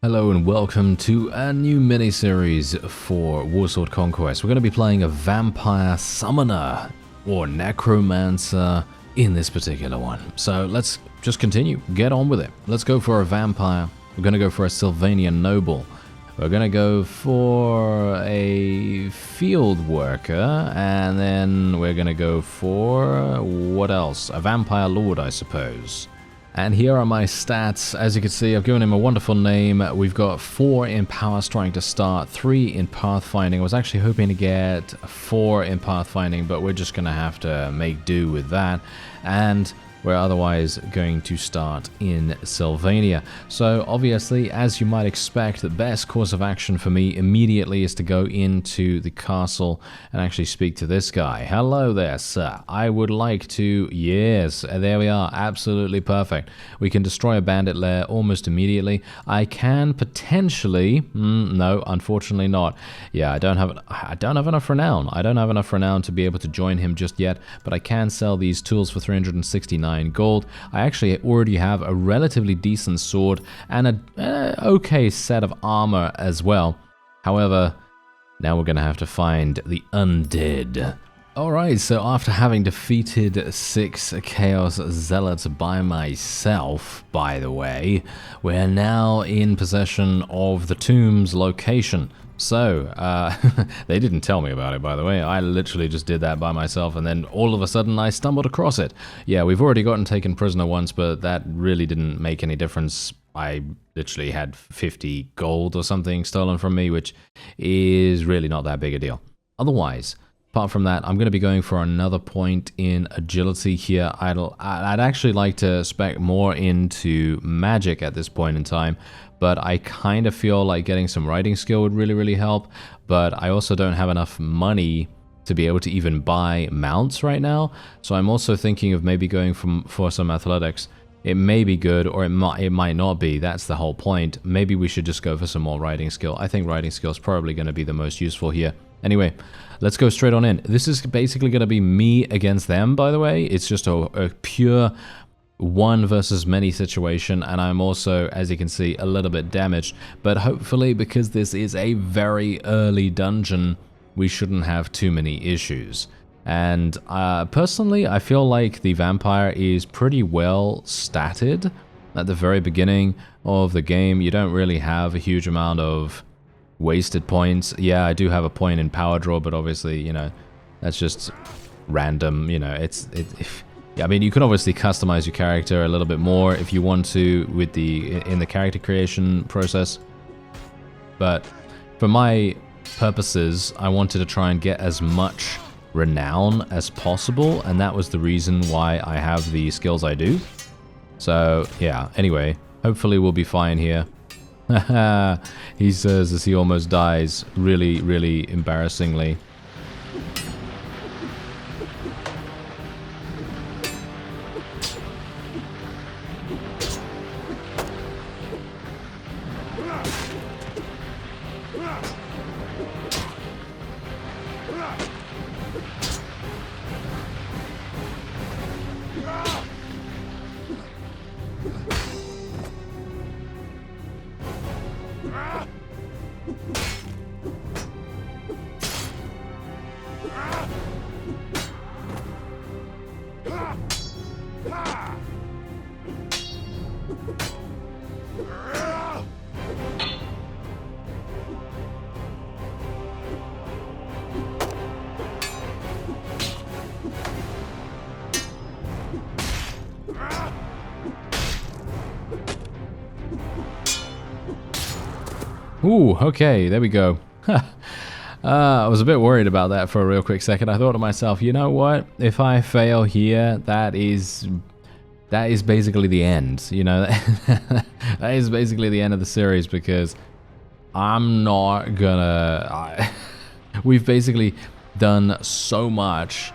Hello and welcome to a new mini-series for Warsword Conquest. We're going to be playing a Vampire Summoner, or Necromancer, in this particular one. So let's just continue, get on with it. Let's go for a Vampire, we're going to go for a Sylvanian Noble, we're going to go for a Field Worker, and then we're going to go for, what else? A Vampire Lord, I suppose. And here are my stats. As you can see, I've given him a wonderful name. We've got 4 in Power Strike to start, 3 in Pathfinding. I was actually hoping to get 4 in Pathfinding, but we're just going to have to make do with that. And we're otherwise going to start in Sylvania. So obviously, as you might expect, the best course of action for me immediately is to go into the castle and actually speak to this guy. Hello there, sir. I would like to... Yes, there we are. Absolutely perfect. We can destroy a bandit lair almost immediately. I can potentially... no, unfortunately not. Yeah, I don't have enough renown. I don't have enough renown to be able to join him just yet, but I can sell these tools for 369 gold. I actually already have a relatively decent sword and an okay set of armor as well. However, now we're going to have to find the undead. Alright, so after having defeated 6 Chaos Zealots by myself, by the way, we're now in possession of the tomb's location. So, they didn't tell me about it, by the way. I literally just did that by myself, and then all of a sudden I stumbled across it. Yeah, we've already gotten taken prisoner once, but that really didn't make any difference. I literally had 50 gold or something stolen from me, which is really not that big a deal. Otherwise, apart from that, I'm going to be going for another point in agility here. I'd actually like to spec more into magic at this point in time, but I kind of feel like getting some writing skill would really help, but I also don't have enough money to be able to even buy mounts right now, so I'm also thinking of maybe going for some athletics. It may be good, or it might not be. That's the whole point. Maybe we should just go for some more writing skill. I think writing skill is probably going to be the most useful here. Anyway, let's go straight on in. This is basically going to be me against them, by the way. It's just a pure one versus many situation, and I'm also, as you can see, a little bit damaged. But hopefully, because this is a very early dungeon, we shouldn't have too many issues. And personally, I feel like the vampire is pretty well statted at the very beginning of the game. You don't really have a huge amount of wasted points. Yeah, I do have a point in power draw, but obviously, you know, that's just random. You know, I mean, you can obviously customize your character a little bit more if you want to with in the character creation process. But for my purposes, I wanted to try and get as much renown as possible, and that was the reason why I have the skills I do. So yeah, anyway, hopefully we'll be fine here. He says as he almost dies, really embarrassingly. Ooh, okay, there we go. I was a bit worried about that for a real quick second. I thought to myself, you know what? If I fail here, that is basically the end. You know, that is basically the end of the series, because I'm not gonna... we've basically done so much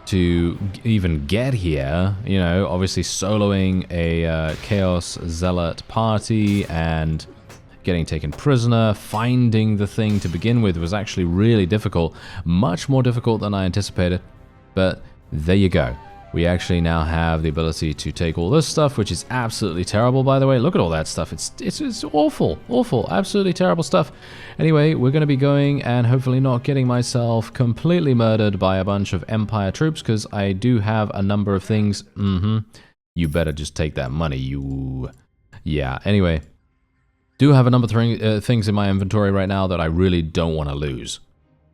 to even get here. You know, obviously soloing a Chaos Zealot party and getting taken prisoner, finding the thing to begin with was actually really difficult, much more difficult than I anticipated, but there you go. We actually now have the ability to take all this stuff, which is absolutely terrible, by the way. Look at all that stuff. It's awful, awful, absolutely terrible stuff. Anyway, we're going to be going and hopefully not getting myself completely murdered by a bunch of Empire troops, because I do have a number of things. You better just take that money, you... Yeah, anyway. Do have a number of things in my inventory right now that I really don't want to lose.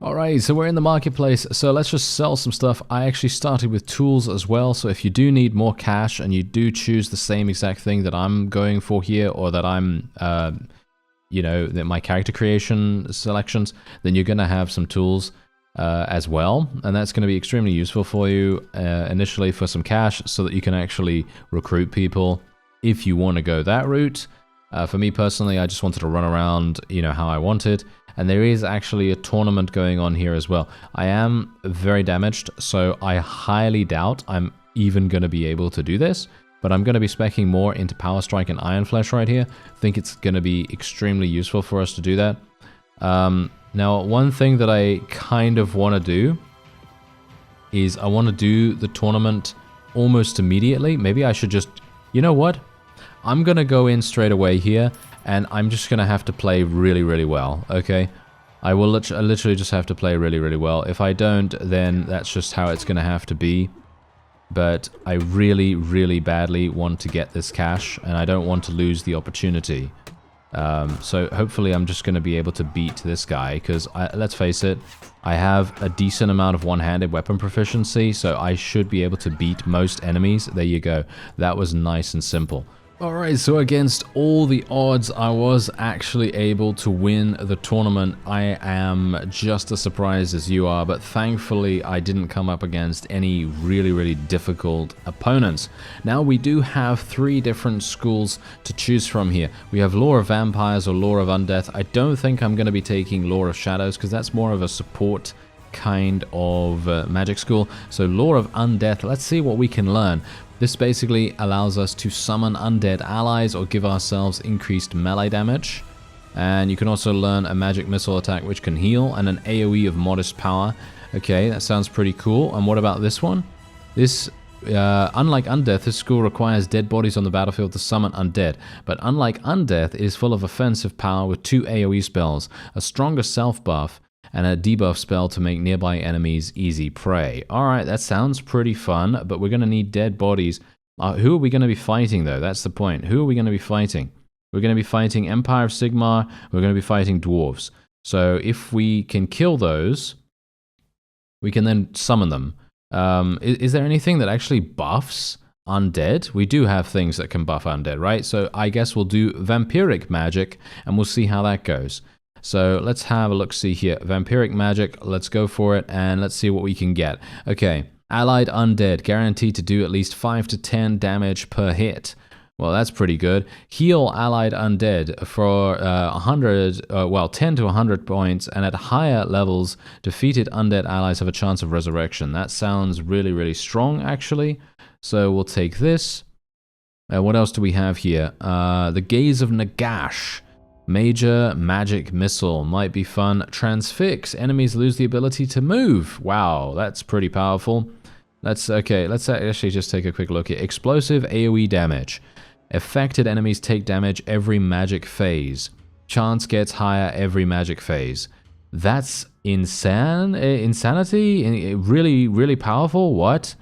Alright, so we're in the marketplace, so let's just sell some stuff. I actually started with tools as well, so if you do need more cash and you do choose the same exact thing that I'm going for here, or that I'm, you know, my character creation selections, then you're going to have some tools as well, and that's going to be extremely useful for you initially for some cash, so that you can actually recruit people if you want to go that route. For me personally, I just wanted to run around, you know, how I wanted. And there is actually a tournament going on here as well. I am very damaged, so I highly doubt I'm even going to be able to do this. But I'm going to be speccing more into Power Strike and Iron Flesh right here. I think it's going to be extremely useful for us to do that. Now, one thing that I kind of want to do is I want to do the tournament almost immediately. Maybe I should just... You know what? I'm going to go in straight away here. And I'm just going to have to play really, really well, okay? I will literally just have to play really, really well. If I don't, then that's just how it's going to have to be. But I really, really badly want to get this cash, and I don't want to lose the opportunity. So hopefully I'm just going to be able to beat this guy, because let's face it, I have a decent amount of one-handed weapon proficiency, so I should be able to beat most enemies. There you go. That was nice and simple. Alright, so against all the odds, I was actually able to win the tournament. I am just as surprised as you are, but thankfully I didn't come up against any really, really difficult opponents. Now, we do have 3 different schools to choose from here. We have Lore of Vampires or Lore of Undeath. I don't think I'm going to be taking Lore of Shadows, because that's more of a support kind of magic school. So Lore of Undeath, let's see what we can learn. This basically allows us to summon undead allies or give ourselves increased melee damage. And you can also learn a magic missile attack which can heal, and an AoE of modest power. Okay, that sounds pretty cool. And what about this one? This, unlike Undeath, this school requires dead bodies on the battlefield to summon undead. But unlike Undeath, it is full of offensive power with 2 AoE spells, a stronger self buff, and a debuff spell to make nearby enemies easy prey. Alright, that sounds pretty fun, but we're going to need dead bodies. Who are we going to be fighting, though? That's the point. Who are we going to be fighting? We're going to be fighting Empire of Sigmar, we're going to be fighting dwarves. So if we can kill those, we can then summon them. Is there anything that actually buffs undead? We do have things that can buff undead, right? So I guess we'll do vampiric magic, and we'll see how that goes. So let's have a look-see here. Vampiric magic, let's go for it, and let's see what we can get. Okay, allied undead, guaranteed to do at least 5 to 10 damage per hit. Well, that's pretty good. Heal allied undead for 10 to 100 points, and at higher levels, defeated undead allies have a chance of resurrection. That sounds really, really strong, actually. So we'll take this. What else do we have here? The Gaze of Nagash. Major magic missile might be fun. Transfix. Enemies lose the ability to move. Wow, that's pretty powerful. Let's actually just take a quick look here. Explosive AoE damage. Affected enemies take damage every magic phase. Chance gets higher every magic phase. That's insanity? Really, really powerful? What?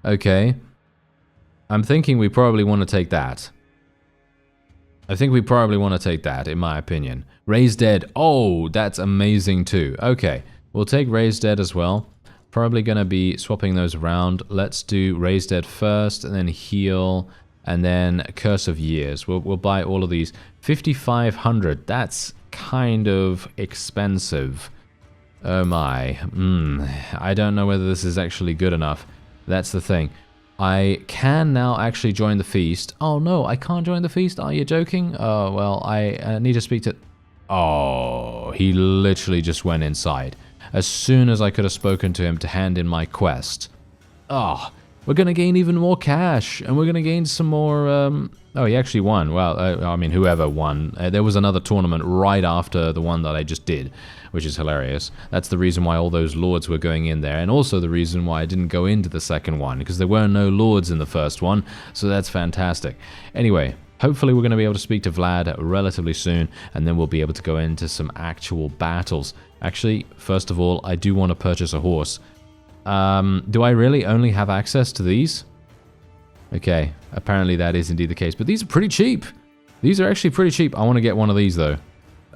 Okay. I'm thinking we probably want to take that. I think we probably want to take that, in my opinion. Raise Dead. Oh, that's amazing too. Okay, we'll take Raise Dead as well. Probably going to be swapping those around. Let's do Raise Dead first, and then Heal, and then Curse of Years. We'll buy all of these. 5,500. That's kind of expensive. Oh my. I don't know whether this is actually good enough. That's the thing. I can now actually join the feast. Oh no, I can't join the feast? Are you joking? Oh, well, I need to speak to... Oh, he literally just went inside. As soon as I could have spoken to him to hand in my quest. Oh, we're going to gain even more cash, and we're going to gain some more... oh, he actually won. Well, I mean, whoever won. There was another tournament right after the one that I just did, which is hilarious. That's the reason why all those lords were going in there, and also the reason why I didn't go into the second one, because there were no lords in the first one, so that's fantastic. Anyway, hopefully we're going to be able to speak to Vlad relatively soon, and then we'll be able to go into some actual battles. Actually, first of all, I do want to purchase a horse. Do I really only have access to these? Okay, apparently that is indeed the case, but these are pretty cheap. These are actually pretty cheap. I want to get one of these, though.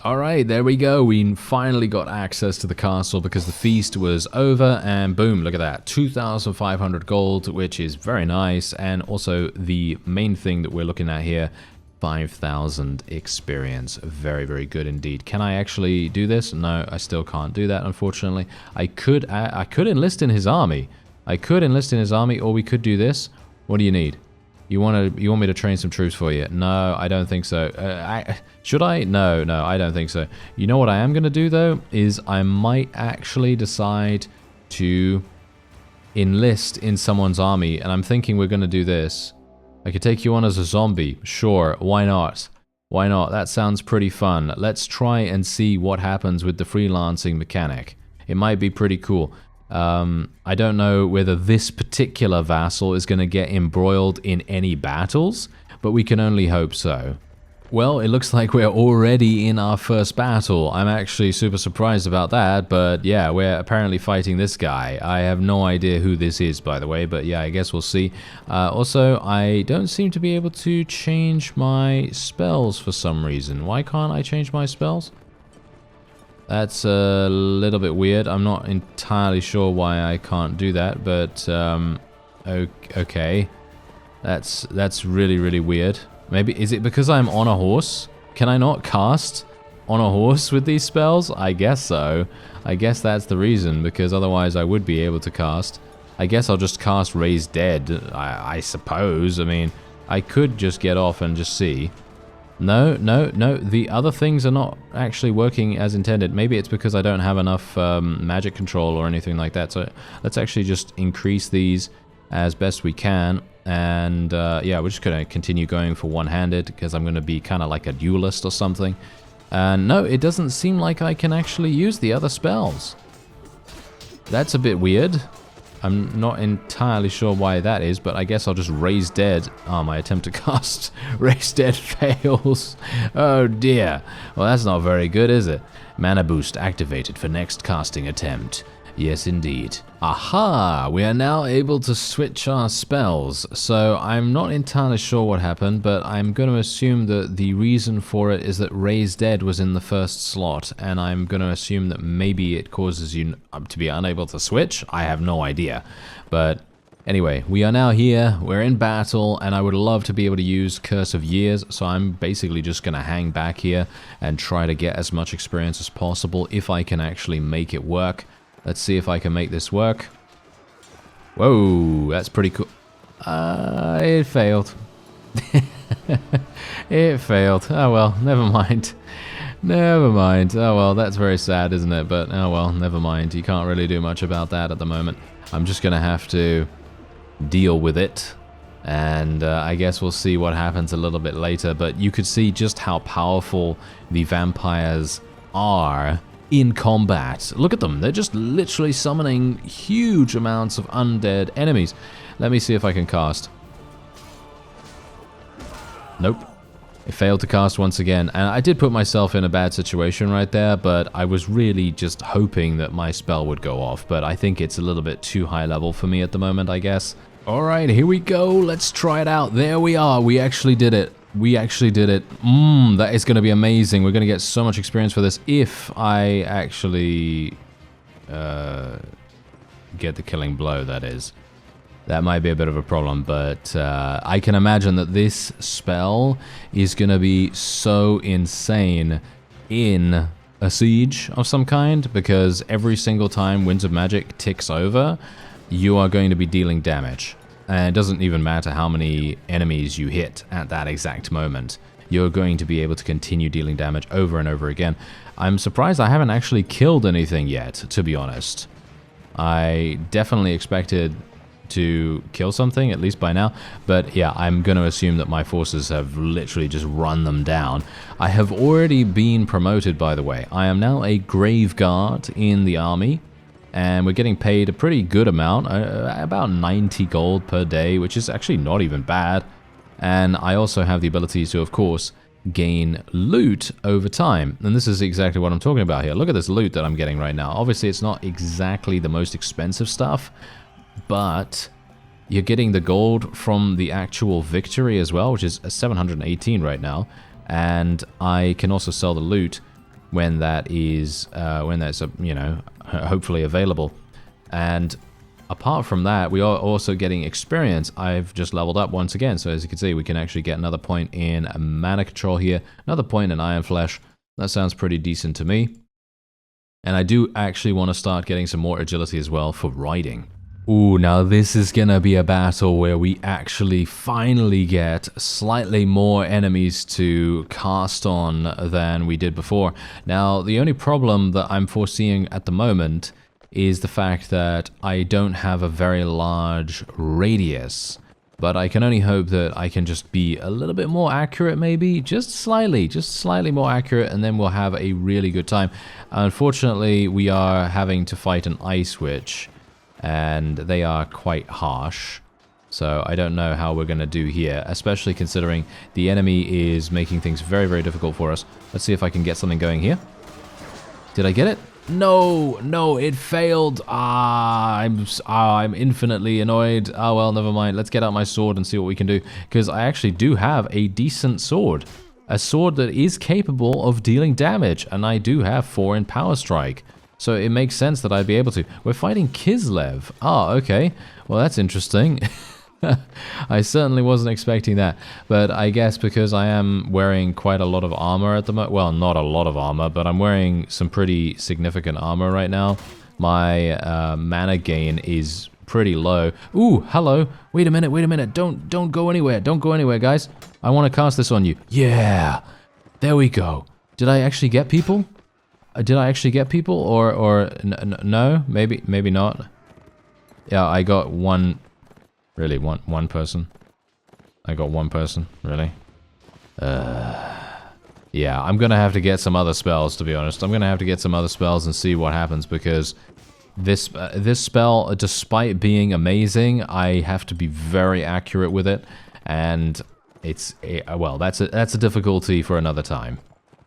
Alright, there we go. We finally got access to the castle because the feast was over, and boom, look at that. 2,500 gold, which is very nice, and also the main thing that we're looking at here, 5,000 experience. Very, very good indeed. Can I actually do this? No, I still can't do that, unfortunately. I could enlist in his army. I could enlist in his army, or we could do this. What do you need? You want me to train some troops for you? No, I don't think so. Should I? No, I don't think so. You know what I am going to do, though, is I might actually decide to enlist in someone's army, and I'm thinking we're going to do this. I could take you on as a zombie. Sure, why not? Why not? That sounds pretty fun. Let's try and see what happens with the freelancing mechanic. It might be pretty cool. I don't know whether this particular vassal is going to get embroiled in any battles, but we can only hope so. Well, it looks like we're already in our first battle. I'm actually super surprised about that, but yeah, we're apparently fighting this guy. I have no idea who this is, by the way, but yeah, I guess we'll see. Also, I don't seem to be able to change my spells for some reason. Why can't I change my spells? That's a little bit weird. I'm not entirely sure why I can't do that, but okay. That's really, really weird. Maybe, is it because I'm on a horse? Can I not cast on a horse with these spells? I guess so. I guess that's the reason, because otherwise I would be able to cast. I guess I'll just cast Raise Dead, I suppose. I mean, I could just get off and just see. No, the other things are not actually working as intended. Maybe it's because I don't have enough magic control or anything like that. So let's actually just increase these as best we can. And yeah, we're just going to continue going for one-handed because I'm going to be kind of like a duelist or something. And no, it doesn't seem like I can actually use the other spells. That's a bit weird. I'm not entirely sure why that is, but I guess I'll just Raise Dead. Oh, my attempt to cast Raise Dead fails. Oh dear. Well, that's not very good, is it? Mana boost activated for next casting attempt. Yes, indeed. Aha! We are now able to switch our spells. So I'm not entirely sure what happened, but I'm going to assume that the reason for it is that Raise Dead was in the first slot, and I'm going to assume that maybe it causes you to be unable to switch. I have no idea. But anyway, we are now here, we're in battle, and I would love to be able to use Curse of Years, so I'm basically just going to hang back here and try to get as much experience as possible if I can actually make it work. Let's see if I can make this work. Whoa, that's pretty cool. It failed. It failed. Oh well, never mind. Never mind. Oh well, that's very sad, isn't it? But oh well, never mind. You can't really do much about that at the moment. I'm just going to have to deal with it. And I guess we'll see what happens a little bit later. But you could see just how powerful the vampires are in combat. Look at them. They're just literally summoning huge amounts of undead enemies. Let me see if I can cast. Nope. It failed to cast once again. And I did put myself in a bad situation right there, but I was really just hoping that my spell would go off. But I think it's a little bit too high level for me at the moment, I guess. Alright, here we go. Let's try it out. There we are. We actually did it. We actually did it. That is going to be amazing. We're going to get so much experience for this if I actually get the killing blow, that is. That might be a bit of a problem, but I can imagine that this spell is going to be so insane in a siege of some kind, because every single time Winds of Magic ticks over, you are going to be dealing damage. And it doesn't even matter how many enemies you hit at that exact moment. You're going to be able to continue dealing damage over and over again. I'm surprised I haven't actually killed anything yet, to be honest. I definitely expected to kill something, at least by now. But yeah, I'm going to assume that my forces have literally just run them down. I have already been promoted, by the way. I am now a Grave Guard in the army, and we're getting paid a pretty good amount, about 90 gold per day, which is actually not even bad. And I also have the ability to, of course, gain loot over time. And this is exactly what I'm talking about here. Look at this loot that I'm getting right now. Obviously, it's not exactly the most expensive stuff, but you're getting the gold from the actual victory as well, which is 718 right now. And I can also sell the loot when that is, when that's, you know, hopefully available. And apart from that, we are also getting experience. I've just leveled up once again. So as you can see, we can actually get another point in mana control here, another point in Iron Flesh. That sounds pretty decent to me. And I do actually want to start getting some more agility as well for riding. Ooh, now this is gonna be a battle where we actually finally get slightly more enemies to cast on than we did before. Now, the only problem that I'm foreseeing at the moment is the fact that I don't have a very large radius. But I can only hope that I can just be a little bit more accurate, maybe, just slightly more accurate, and then we'll have a really good time. Unfortunately, we are having to fight an Ice Witch, and they are quite harsh. So I don't know how we're going to do here, especially considering the enemy is making things very, very difficult for us. Let's see if I can get something going here. Did I get it? No, it failed. I'm infinitely annoyed. Oh, well, never mind. Let's get out my sword and see what we can do, because I actually do have a decent sword. A sword that is capable of dealing damage, and I do have 4 in Power Strike. So it makes sense that I'd be able to. We're fighting Kislev. Ah, okay. Well, that's interesting. I certainly wasn't expecting that. But I guess because I am wearing quite a lot of armor at the moment. Well, not a lot of armor, but I'm wearing some pretty significant armor right now. My mana gain is pretty low. Ooh, hello. Wait a minute. Don't go anywhere. Don't go anywhere, guys. I want to cast this on you. Yeah. There we go. Did I actually get people? Or no? Maybe not. Yeah, I got one. Really, one person. I got one person. Really? Yeah, I'm gonna have to get some other spells, to be honest. I'm gonna have to get some other spells and see what happens, because this spell, despite being amazing, I have to be very accurate with it, and it's well, that's a difficulty for another time.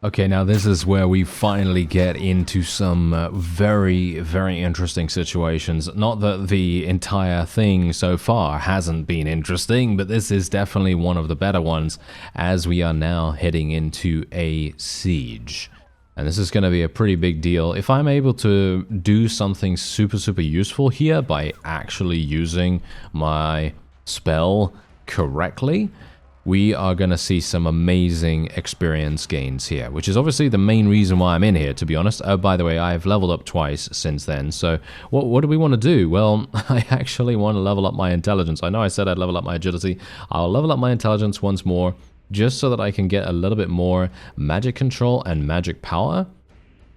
Okay, now this is where we finally get into some very, very interesting situations. Not that the entire thing so far hasn't been interesting, but this is definitely one of the better ones, as we are now heading into a siege. And this is going to be a pretty big deal. If I'm able to do something super, super useful here by actually using my spell correctly, we are going to see some amazing experience gains here, which is obviously the main reason why I'm in here, to be honest. Oh, by the way, I've leveled up twice since then. So what do we want to do? Well, I actually want to level up my intelligence. I know I said I'd level up my agility. I'll level up my intelligence once more, just so that I can get a little bit more magic control and magic power.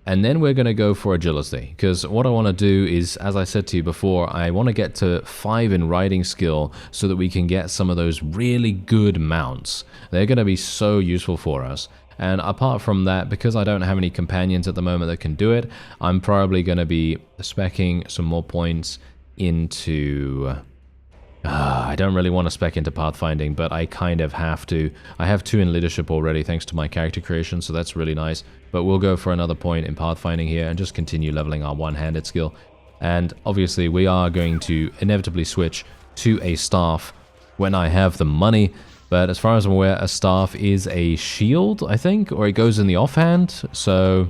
And then we're going to go for agility, because what I want to do is, as I said to you before, I want to get to 5 in riding skill so that we can get some of those really good mounts. They're going to be so useful for us. And apart from that, because I don't have any companions at the moment that can do it, I'm probably going to be speccing some more points into... I don't really want to spec into pathfinding, but I kind of have to. I have 2 in leadership already thanks to my character creation, so that's really nice. But we'll go for another point in pathfinding here and just continue leveling our one-handed skill. And obviously we are going to inevitably switch to a staff when I have the money. But as far as I'm aware, a staff is a shield, I think, or it goes in the offhand, so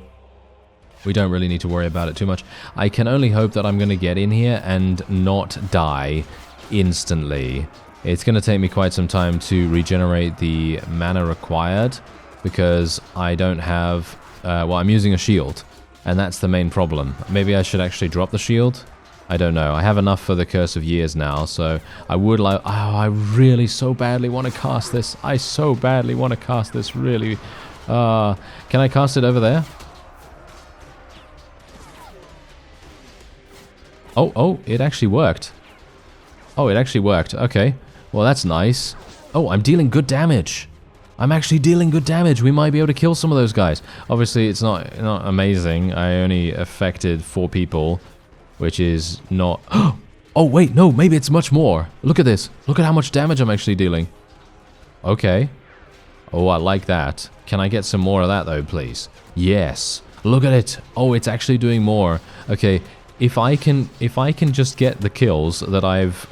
we don't really need to worry about it too much. I can only hope that I'm going to get in here and not die instantly. It's going to take me quite some time to regenerate the mana required, because I don't have well, I'm using a shield, and that's the main problem. Maybe I should actually drop the shield. I don't know. I have enough for the Curse of Years now, so I would like... Oh, I really so badly want to cast this. I so badly want to cast this, really. Can I cast it over there? Oh, it actually worked. Oh, it actually worked. Okay. Well, that's nice. Oh, I'm dealing good damage. I'm actually dealing good damage. We might be able to kill some of those guys. Obviously, it's not amazing. I only affected 4 people, which is not... Oh, wait, no, maybe it's much more. Look at this. Look at how much damage I'm actually dealing. Okay. Oh, I like that. Can I get some more of that, though, please? Yes. Look at it. Oh, it's actually doing more. Okay, if I can just get the kills that I've,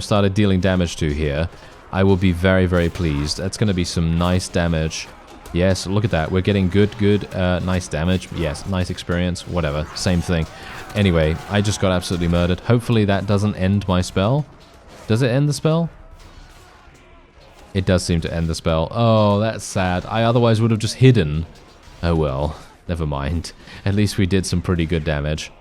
started dealing damage to here, I will be very, very pleased. That's going to be some nice damage. Yes, look at that. We're getting good, nice damage. Yes, nice experience. Whatever. Same thing. Anyway, I just got absolutely murdered. Hopefully that doesn't end my spell. Does it end the spell? It does seem to end the spell. Oh, that's sad. I otherwise would have just hidden. Oh well. Never mind. At least we did some pretty good damage.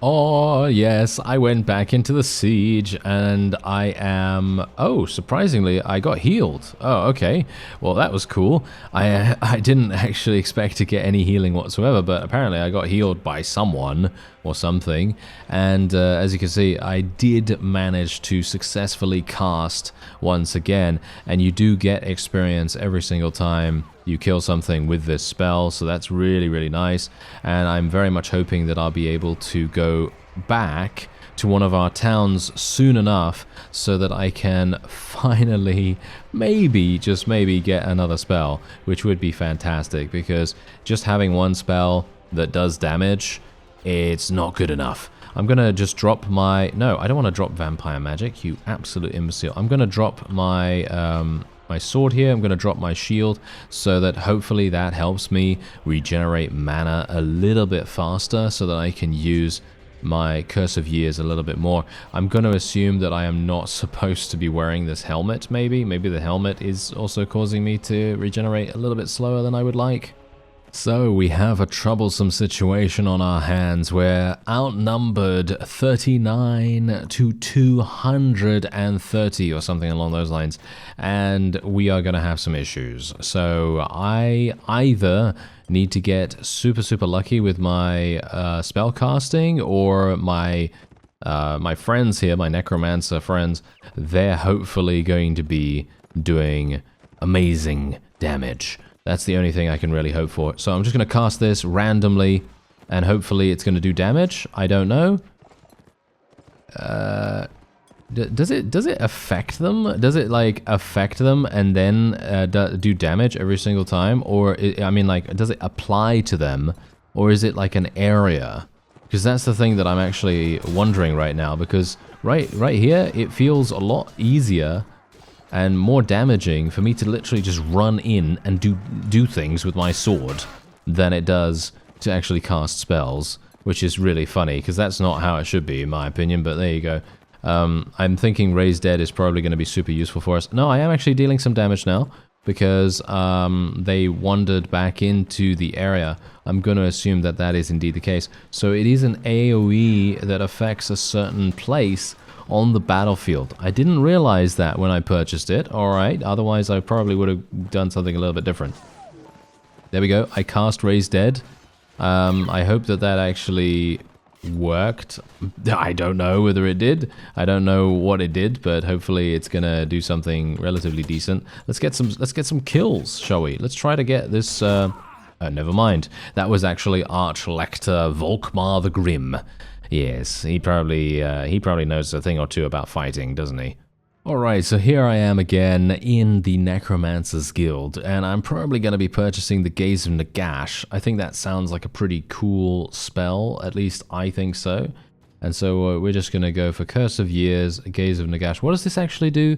Oh, yes, I went back into the siege, and I am... Oh, surprisingly, I got healed. Oh, okay. Well, that was cool. I didn't actually expect to get any healing whatsoever, but apparently I got healed by someone or something. And as you can see, I did manage to successfully cast once again, and you do get experience every single time you kill something with this spell, so that's really, really nice. And I'm very much hoping that I'll be able to go back to one of our towns soon enough so that I can finally, maybe, just maybe, get another spell, which would be fantastic, because just having one spell that does damage, it's not good enough. I'm gonna just drop my... No, I don't want to drop Vampire Magic, you absolute imbecile. I'm gonna drop my... my sword here. I'm going to drop my shield so that hopefully that helps me regenerate mana a little bit faster so that I can use my Curse of Years a little bit more. I'm going to assume that I am not supposed to be wearing this helmet, maybe. Maybe the helmet is also causing me to regenerate a little bit slower than I would like. So we have a troublesome situation on our hands. We're outnumbered 39 to 230 or something along those lines, and we are going to have some issues. So I either need to get super, super lucky with my spell casting, or my friends here, my Necromancer friends, they're hopefully going to be doing amazing damage. That's the only thing I can really hope for. So I'm just going to cast this randomly, and hopefully it's going to do damage. I don't know. Does it affect them? Does it, like, affect them and then do damage every single time? Or, I mean, like, does it apply to them? Or is it, like, an area? Because that's the thing that I'm actually wondering right now. Because right here, it feels a lot easier and more damaging for me to literally just run in and do things with my sword than it does to actually cast spells, which is really funny, because that's not how it should be, in my opinion, but there you go. I'm thinking Raise Dead is probably going to be super useful for us. No, I am actually dealing some damage now, because they wandered back into the area. I'm going to assume that that is indeed the case. So it is an AoE that affects a certain place on the battlefield. I didn't realize that when I purchased it. Alright, otherwise I probably would have done something a little bit different. There we go. I cast Raise Dead. I hope that that actually worked. I don't know whether it did. I don't know what it did, but hopefully it's gonna do something relatively decent. Let's get some kills, shall we? Let's try to get this never mind. That was actually Archlector Volkmar the Grim. Yes, he probably knows a thing or two about fighting, doesn't he? Alright, so here I am again in the Necromancer's Guild, and I'm probably going to be purchasing the Gaze of Nagash. I think that sounds like a pretty cool spell, at least I think so. And so we're just going to go for Curse of Years, Gaze of Nagash. What does this actually do?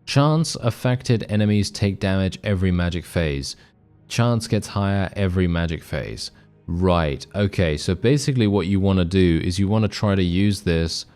Chance affected enemies take damage every magic phase. Chance gets higher every magic phase. Right, okay, so basically what you want to do is you want to try to use this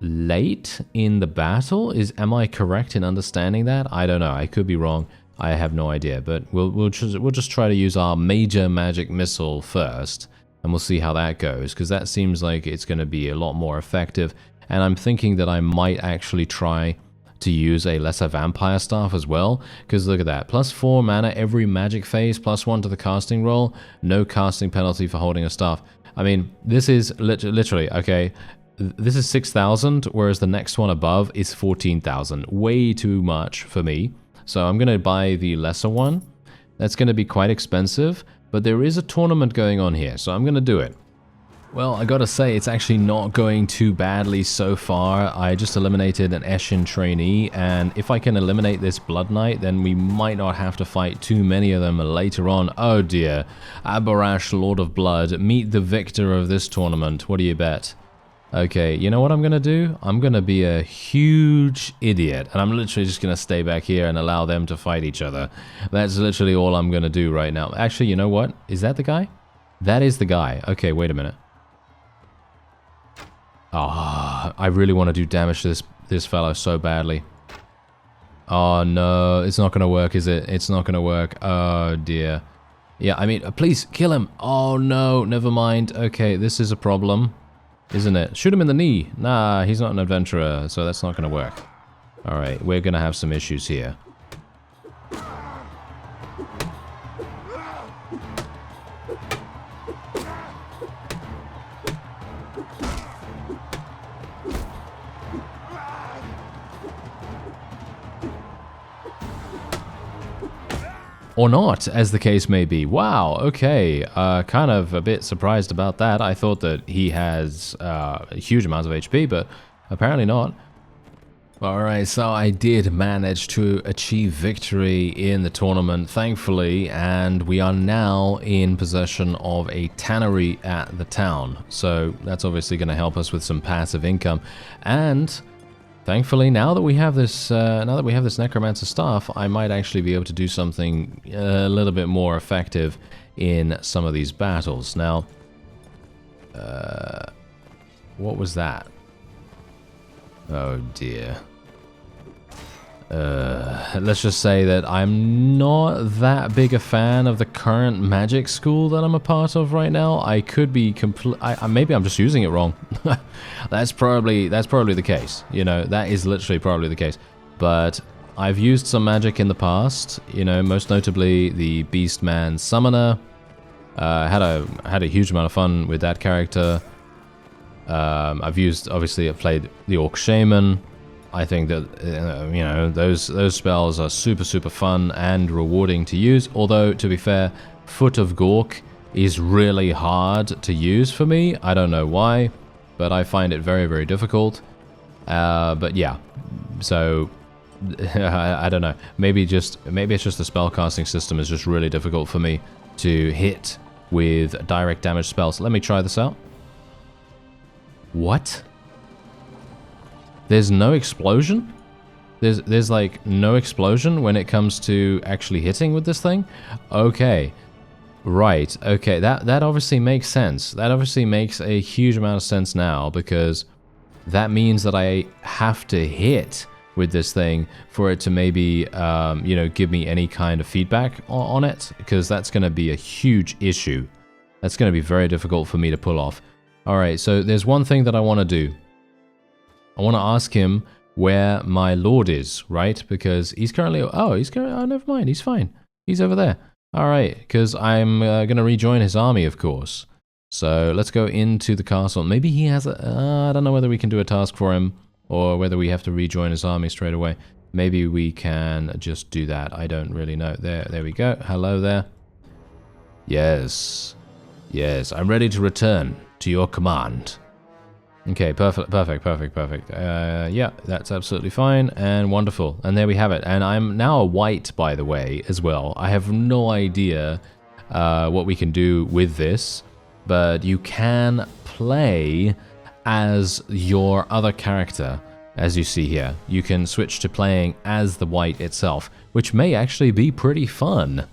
late in the battle. Am I correct in understanding that? I don't know, I could be wrong. I have no idea, but we'll just try to use our major magic missile first, and we'll see how that goes, because that seems like it's going to be a lot more effective. And I'm thinking that I might actually try to use a lesser vampire staff as well, because look at that, +4 mana every magic phase, +1 to the casting roll, no casting penalty for holding a staff. I mean, this is literally, okay, this is 6,000, whereas the next one above is 14,000. Way too much for me. So I'm going to buy the lesser one. That's going to be quite expensive, but there is a tournament going on here, so I'm going to do it. Well, I gotta say, it's actually not going too badly so far. I just eliminated an Eshin trainee, and if I can eliminate this Blood Knight, then we might not have to fight too many of them later on. Oh dear. Abarash, Lord of Blood, meet the victor of this tournament. What do you bet? Okay, you know what I'm gonna do? I'm gonna be a huge idiot, and I'm literally just gonna stay back here and allow them to fight each other. That's literally all I'm gonna do right now. Actually, you know what? Is that the guy? That is the guy. Okay, wait a minute. Ah, I really want to do damage to this fellow so badly. Oh no, it's not gonna work, is it? It's not gonna work. Oh dear. Yeah, I mean, please kill him. Oh no, never mind. Okay, this is a problem, isn't it? Shoot him in the knee. Nah, he's not an adventurer, so that's not gonna work. Alright, we're gonna have some issues here. Or not, as the case may be. Wow, okay. Kind of a bit surprised about that. I thought that he has huge amounts of HP, but apparently not. Alright, so I did manage to achieve victory in the tournament, thankfully, and we are now in possession of a tannery at the town. So that's obviously going to help us with some passive income. And thankfully, now that we have this Necromancer staff, I might actually be able to do something a little bit more effective in some of these battles. Now, what was that? Oh dear. Let's just say that I'm not that big a fan of the current magic school that I'm a part of right now. I could be maybe I'm just using it wrong. That's probably the case. You know, that is literally probably the case. But I've used some magic in the past. You know, most notably the Beastman Summoner. Had a huge amount of fun with that character. I've played the Orc Shaman. I think that, you know, those spells are super fun and rewarding to use. Although, to be fair, Foot of Gork is really hard to use for me. I don't know why, but I find it very difficult. But yeah, so I don't know. Maybe it's just the spellcasting system is just really difficult for me to hit with direct damage spells. Let me try this out. What? There's no explosion? There's like no explosion when it comes to actually hitting with this thing? Okay. Right. Okay, that obviously makes sense. That obviously makes a huge amount of sense now, because that means that I have to hit with this thing for it to maybe, you know, give me any kind of feedback on it, because that's going to be a huge issue. That's going to be very difficult for me to pull off. Alright, so there's one thing that I want to do. I want to ask him where my lord is, right? Because he's currently... oh, never mind, he's fine. He's over there. Alright, because I'm going to rejoin his army, of course. So let's go into the castle. Maybe he has a... I don't know whether we can do a task for him, or whether we have to rejoin his army straight away. Maybe we can just do that. I don't really know. There we go. Hello there. Yes. Yes, I'm ready to return to your command. Okay, perfect. Yeah, that's absolutely fine and wonderful. And there we have it. And I'm now a white, by the way, as well. I have no idea what we can do with this, but you can play as your other character, as you see here. You can switch to playing as the white itself, which may actually be pretty fun.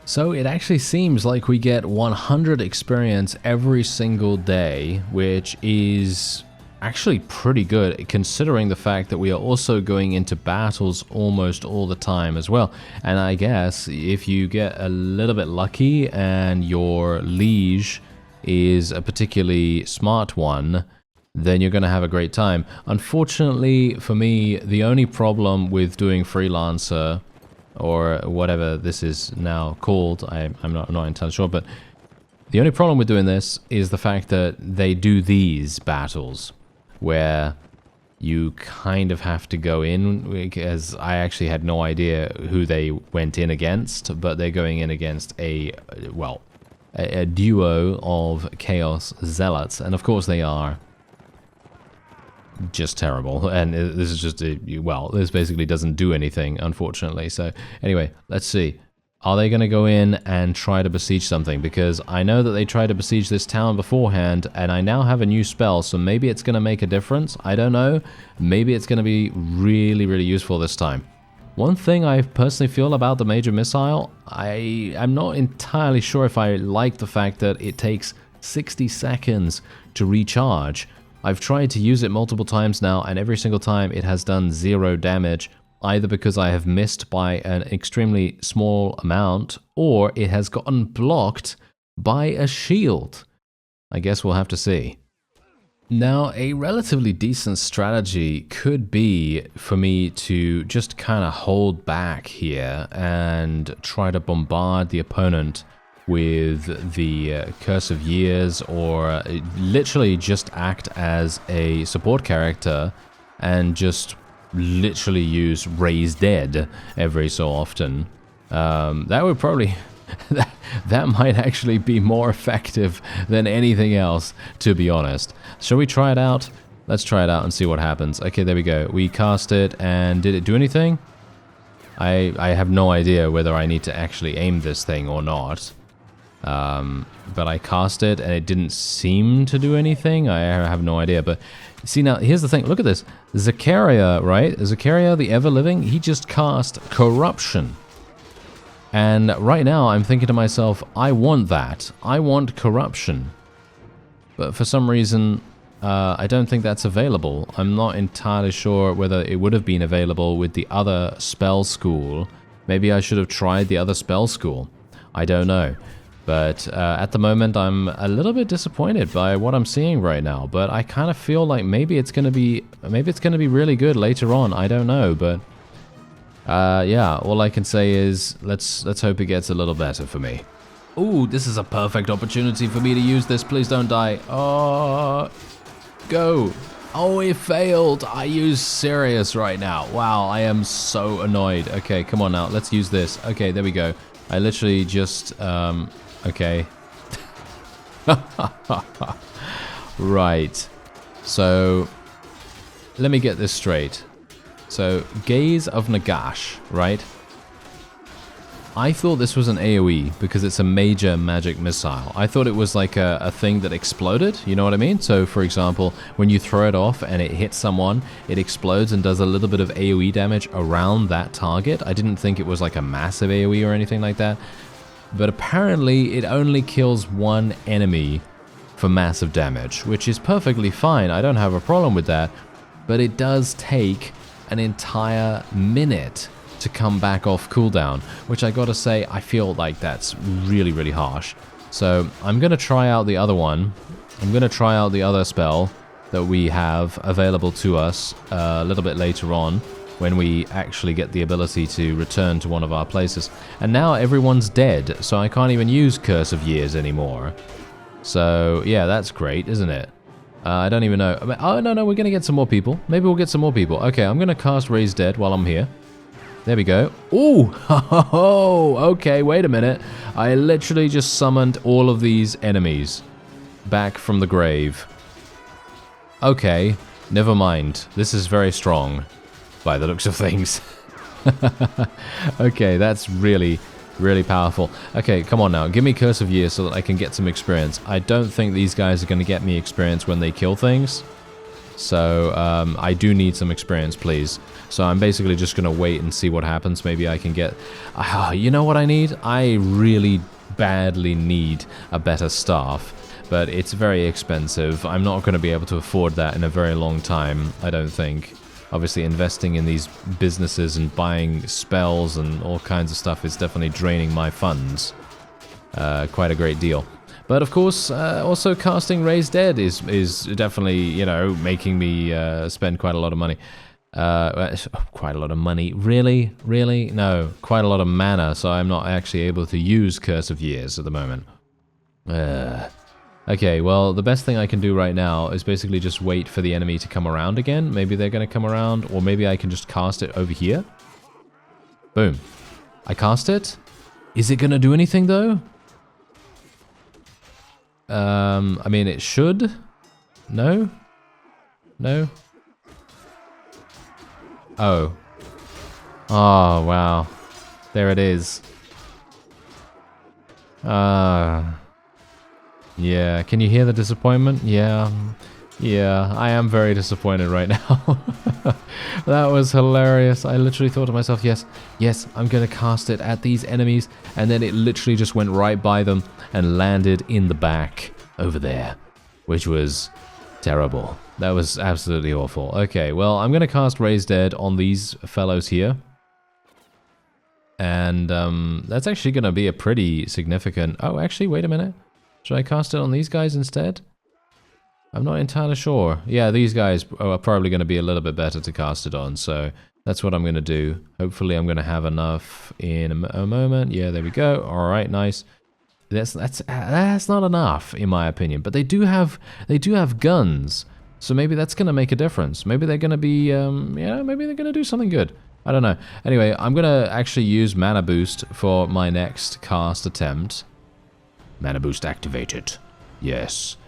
So it actually seems like we get 100 experience every single day, which is actually pretty good, considering the fact that we are also going into battles almost all the time as well. And I guess if you get a little bit lucky and your liege is a particularly smart one, then you're going to have a great time. Unfortunately for me, the only problem with doing freelancer, or whatever this is now called, I'm not entirely sure, but the only problem with doing this is the fact that they do these battles. where you kind of have to go in, because I actually had no idea who they went in against, but they're going in against a duo of Chaos Zealots, and of course they are just terrible, and this is just this basically doesn't do anything, unfortunately. So anyway, let's see. Are they going to go in and try to besiege something? Because I know that they tried to besiege this town beforehand, and I now have a new spell, so maybe it's going to make a difference. I don't know. Maybe it's going to be really, really useful this time. One thing I personally feel about the Major Missile, I'm not entirely sure if I like the fact that it takes 60 seconds to recharge. I've tried to use it multiple times now, and every single time it has done 0 damage, either because I have missed by an extremely small amount, or it has gotten blocked by a shield. I guess we'll have to see. Now, a relatively decent strategy could be for me to just kind of hold back here and try to bombard the opponent with the Curse of Years, or literally just act as a support character and just literally use Raise Dead every so often. That would probably... that might actually be more effective than anything else, to be honest. Shall we try it out? Let's try it out and see what happens. Okay, there we go. We cast it, and did it do anything? I have no idea whether I need to actually aim this thing or not. But I cast it, and it didn't seem to do anything. I have no idea. But see, now, here's the thing. Look at this. Zakaria, right? Zakaria, the Ever-Living, he just cast Corruption. And right now, I'm thinking to myself, I want that. I want Corruption. But for some reason, I don't think that's available. I'm not entirely sure whether it would have been available with the other spell school. Maybe I should have tried the other spell school. I don't know. But at the moment, I'm a little bit disappointed by what I'm seeing right now. But I kind of feel like maybe it's gonna be really good later on. I don't know, but yeah. All I can say is let's hope it gets a little better for me. Ooh, this is a perfect opportunity for me to use this. Please don't die. Oh, go. Oh, it failed. I use Sirius right now. Wow, I am so annoyed. Okay, come on now. Let's use this. Okay, there we go. I literally just okay. Right. So, let me get this straight. So, Gaze of Nagash, right? I thought this was an AoE because it's a major magic missile. I thought it was like a thing that exploded, you know what I mean? So, for example, when you throw it off and it hits someone, it explodes and does a little bit of AoE damage around that target. I didn't think it was like a massive AoE or anything like that. But apparently, it only kills one enemy for massive damage, which is perfectly fine. I don't have a problem with that. But it does take an entire minute to come back off cooldown, which I gotta say, I feel like that's really, really harsh. So I'm gonna try out the other one. I'm gonna try out the other spell that we have available to us a little bit later on, when we actually get the ability to return to one of our places. And now everyone's dead, so I can't even use Curse of Years anymore. So yeah, that's great, isn't it? I don't even know. Oh, no, we're gonna get some more people. Maybe we'll get some more people. Okay, I'm gonna cast Raise Dead while I'm here. There we go. Ooh! Okay, wait a minute. I literally just summoned all of these enemies back from the grave. Okay, never mind. This is very strong, by the looks of things. Okay, that's really, really powerful. Okay, come on now. Give me Curse of Years so that I can get some experience. I don't think these guys are going to get me experience when they kill things. So, I do need some experience, please. So I'm basically just going to wait and see what happens. Maybe I can get... you know what I need? I really badly need a better staff. But it's very expensive. I'm not going to be able to afford that in a very long time, I don't think. Obviously, investing in these businesses and buying spells and all kinds of stuff is definitely draining my funds. Quite a great deal. But of course, also casting Raise Dead is definitely, you know, making me spend quite a lot of money. Quite a lot of money. Really? Really? No. Quite a lot of mana, so I'm not actually able to use Curse of Years at the moment. Okay, well, the best thing I can do right now is basically just wait for the enemy to come around again. Maybe they're going to come around, or maybe I can just cast it over here. Boom. I cast it. Is it going to do anything, though? I mean, it should. No? No? Oh. Oh, wow. There it is. Yeah, can you hear the disappointment? Yeah, I am very disappointed right now. That was hilarious. I literally thought to myself, yes, I'm gonna cast it at these enemies, and then it literally just went right by them and landed in the back over there, which was terrible. That was absolutely awful. Okay, well, I'm gonna cast Raise Dead on these fellows here. And that's actually gonna be a pretty significant... Oh, actually, wait a minute. Should I cast it on these guys instead? I'm not entirely sure. Yeah, these guys are probably going to be a little bit better to cast it on, so that's what I'm going to do. Hopefully I'm going to have enough in a moment. Yeah, there we go. All right, nice. That's not enough, in my opinion, but they do have guns, so maybe that's going to make a difference. Maybe they're going to be, yeah, maybe they're going to do something good. I don't know. Anyway, I'm going to actually use Mana Boost for my next cast attempt. Mana Boost activated. Yes.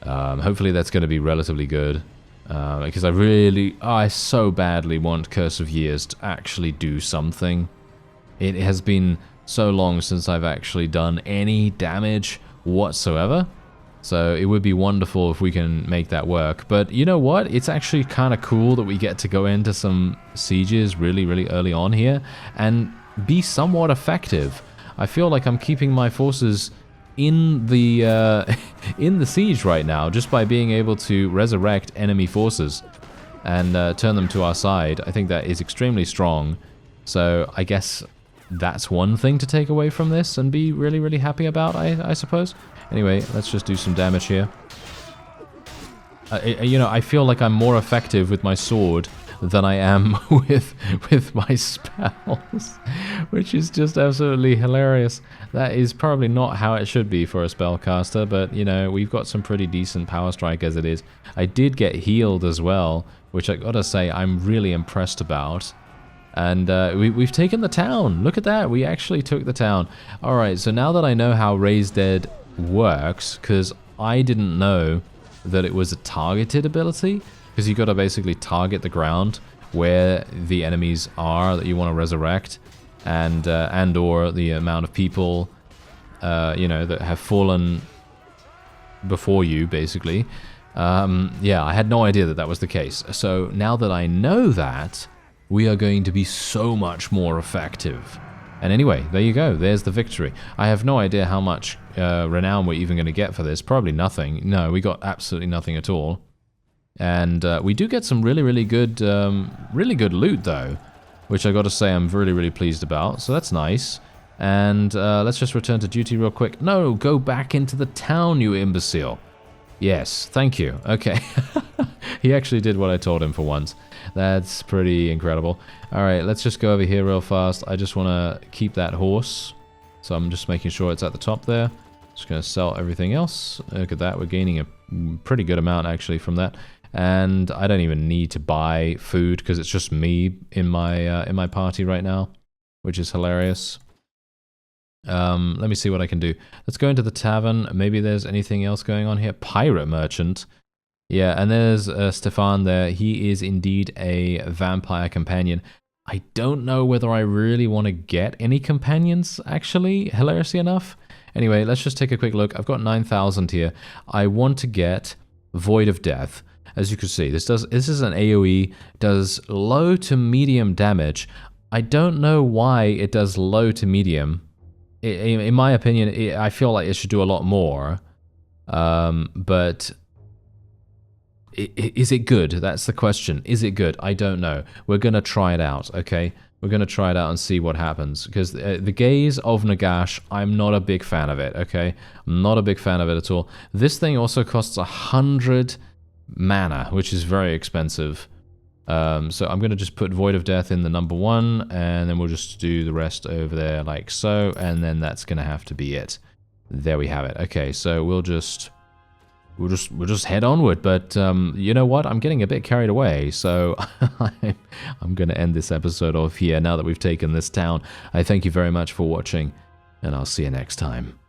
Hopefully that's going to be relatively good. Because I so badly want Curse of Years to actually do something. It has been so long since I've actually done any damage whatsoever. So it would be wonderful if we can make that work. But you know what? It's actually kind of cool that we get to go into some sieges really, really early on here and be somewhat effective. I feel like I'm keeping my forces in the in the siege right now just by being able to resurrect enemy forces and turn them to our side. I think that is extremely strong. So I guess that's one thing to take away from this and be really, really happy about, I suppose. Anyway, let's just do some damage here. You know, I feel like I'm more effective with my sword than I am with my spells, which is just absolutely hilarious. That is probably not how it should be for a spellcaster, but you know, we've got some pretty decent power strike as it is. I did get healed as well, which I gotta say I'm really impressed about. And we've taken the town. Look at that, we actually took the town. Alright, so now that I know how Raise Dead works, because I didn't know that it was a targeted ability, because you got to basically target the ground where the enemies are that you want to resurrect, and or the amount of people, you know, that have fallen before you, basically. Yeah, I had no idea that that was the case. So now that I know that, we are going to be so much more effective. And anyway, there you go. There's the victory. I have no idea how much renown we're even going to get for this. Probably nothing. No, we got absolutely nothing at all. And we do get some really good loot, though, which I got to say I'm really pleased about. So that's nice. And let's just return to duty real quick. No, go back into the town, you imbecile. Yes, thank you. Okay. He actually did what I told him for once. That's pretty incredible. Alright, let's just go over here real fast. I just want to keep that horse. So I'm just making sure it's at the top there. Just going to sell everything else. Look at that. We're gaining a pretty good amount, actually, from that. And I don't even need to buy food because it's just me in my party right now, which is hilarious. Let me see what I can do. Let's go into the tavern. Maybe there's anything else going on here. Pirate merchant. Yeah, and there's Stefan there. He is indeed a vampire companion. I don't know whether I really want to get any companions, actually, hilariously enough. Anyway, let's just take a quick look. I've got 9,000 here. I want to get Void of Death. As you can see, this is an AoE, does low to medium damage. I don't know why it does low to medium. In my opinion, I feel like it should do a lot more. But is it good? That's the question. Is it good? I don't know. We're going to try it out, okay? We're going to try it out and see what happens. Because the Gaze of Nagash, I'm not a big fan of it, okay? I'm not a big fan of it at all. This thing also costs 100 mana, which is very expensive. So I'm going to just put Void of Death in the number 1, and then we'll just do the rest over there like so, and then that's going to have to be it. There we have it. Okay, so we'll just we'll just head onward. But you know what? I'm getting a bit carried away, so I'm going to end this episode off here now that we've taken this town. I thank you very much for watching, and I'll see you next time.